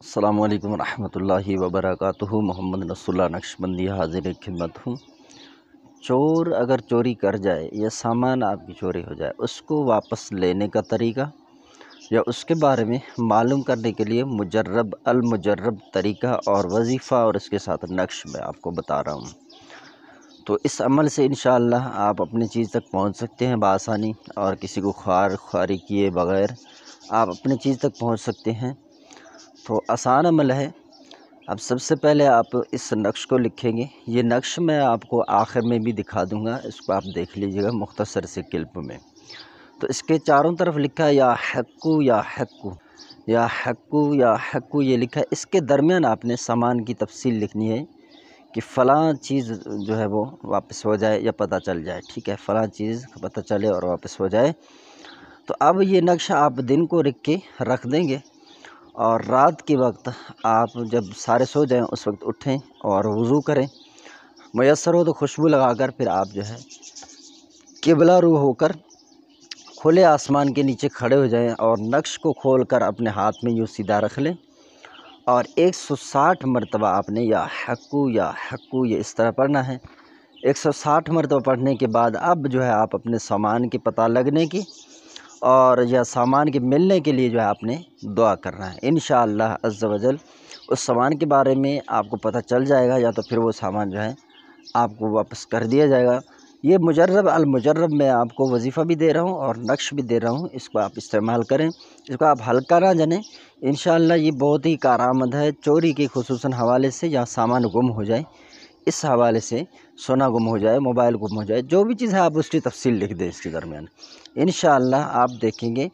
السلام علیکم ورحمۃ اللہ وبرکاتہ۔ محمد رسول اللہ نقشبندی حاضر خدمت ہوں۔ چور اگر چوری کر جائے یا سامان آپ کی چوری ہو جائے، اس کو واپس لینے کا طریقہ یا اس کے بارے میں معلوم کرنے کے لیے المجرب طریقہ اور وظیفہ اور اس کے ساتھ نقش میں آپ کو بتا رہا ہوں۔ تو اس عمل سے انشاءاللہ آپ اپنی چیز تک پہنچ سکتے ہیں بآسانی، اور کسی کو خواری کیے بغیر آپ اپنی چیز تک پہنچ سکتے ہیں۔ تو آسان عمل ہے۔ اب سب سے پہلے آپ اس نقش کو لکھیں گے۔ یہ نقش میں آپ کو آخر میں بھی دکھا دوں گا، اس کو آپ دیکھ لیجئے گا مختصر سے کلپ میں۔ تو اس کے چاروں طرف لکھا ہے یا حقو یا حقو یا حقو یا حقو، یہ لکھا ہے۔ اس کے درمیان آپ نے سامان کی تفصیل لکھنی ہے کہ فلاں چیز جو ہے وہ واپس ہو جائے یا پتہ چل جائے، ٹھیک ہے، فلاں چیز پتہ چلے اور واپس ہو جائے۔ تو اب یہ نقش آپ دن کو رکھ دیں گے، اور رات کے وقت آپ جب سارے سو جائیں اس وقت اٹھیں اور وضو کریں، میسر ہو تو خوشبو لگا کر پھر آپ جو ہے قبلہ رو ہو کر کھلے آسمان کے نیچے کھڑے ہو جائیں، اور نقش کو کھول کر اپنے ہاتھ میں یوں سیدھا رکھ لیں، اور 160 مرتبہ آپ نے یا حقو یہ اس طرح پڑھنا ہے۔ 160 مرتبہ پڑھنے کے بعد اب جو ہے آپ اپنے سامان کے پتہ لگنے کی اور یا سامان کے ملنے کے لیے جو ہے آپ نے دعا کرنا ہے۔ انشاءاللہ عز و جل اس سامان کے بارے میں آپ کو پتہ چل جائے گا، یا تو پھر وہ سامان جو ہے آپ کو واپس کر دیا جائے گا۔ یہ المجرب میں آپ کو وظیفہ بھی دے رہا ہوں اور نقش بھی دے رہا ہوں، اس کو آپ استعمال کریں، اس کو آپ ہلکا نہ جنیں۔ انشاءاللہ یہ بہت ہی کارآمد ہے چوری کے خصوصاً حوالے سے، یا سامان گم ہو جائے اس حوالے سے، سونا گم ہو جائے، موبائل گم ہو جائے، جو بھی چیز ہے آپ اس کی تفصیل لکھ دیں اس کے درمیان۔ انشاءاللہ آپ دیکھیں گے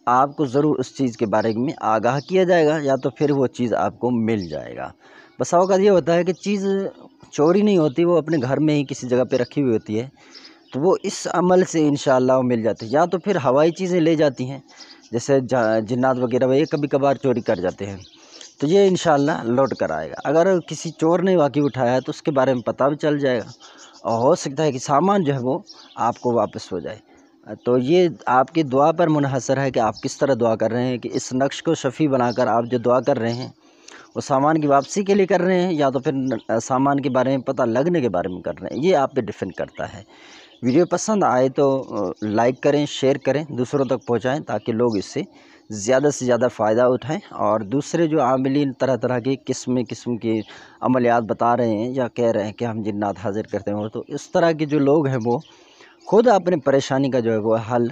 آپ کو ضرور اس چیز کے بارے میں آگاہ کیا جائے گا، یا تو پھر وہ چیز آپ کو مل جائے گا۔ بس اوقات یہ ہوتا ہے کہ چیز چوری نہیں ہوتی، وہ اپنے گھر میں ہی کسی جگہ پہ رکھی ہوئی ہوتی ہے، تو وہ اس عمل سے انشاءاللہ وہ مل جاتی ہے، یا تو پھر ہوائی چیزیں لے جاتی ہیں، جیسے جنات وغیرہ وہ یہ کبھی کبھار چوری کر جاتے ہیں، تو یہ انشاءاللہ لوٹ کر آئے گا۔ اگر کسی چور نے واقعی اٹھایا ہے تو اس کے بارے میں پتہ بھی چل جائے گا، اور ہو سکتا ہے کہ سامان جو ہے وہ آپ کو واپس ہو جائے۔ تو یہ آپ کی دعا پر منحصر ہے کہ آپ کس طرح دعا کر رہے ہیں، کہ اس نقش کو شفیع بنا کر آپ جو دعا کر رہے ہیں وہ سامان کی واپسی کے لیے کر رہے ہیں، یا تو پھر سامان کے بارے میں پتہ لگنے کے بارے میں کر رہے ہیں۔ یہ آپ پہ ڈیپینڈ کرتا ہے۔ ویڈیو پسند آئے تو لائک کریں، شیئر کریں، دوسروں تک پہنچائیں، تاکہ لوگ اس سے زیادہ فائدہ اٹھائیں، اور دوسرے جو عاملین طرح طرح کی قسم کی عملیات بتا رہے ہیں یا کہہ رہے ہیں کہ ہم جنات حاضر کرتے ہیں، تو اس طرح کے جو لوگ ہیں وہ خود اپنے پریشانی کا جو ہے وہ حل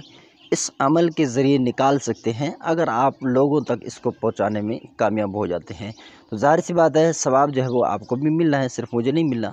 اس عمل کے ذریعے نکال سکتے ہیں، اگر آپ لوگوں تک اس کو پہنچانے میں کامیاب ہو جاتے ہیں۔ تو ظاہر سی بات ہے ثواب جو ہے وہ آپ کو بھی ملنا ہے، صرف مجھے نہیں ملنا۔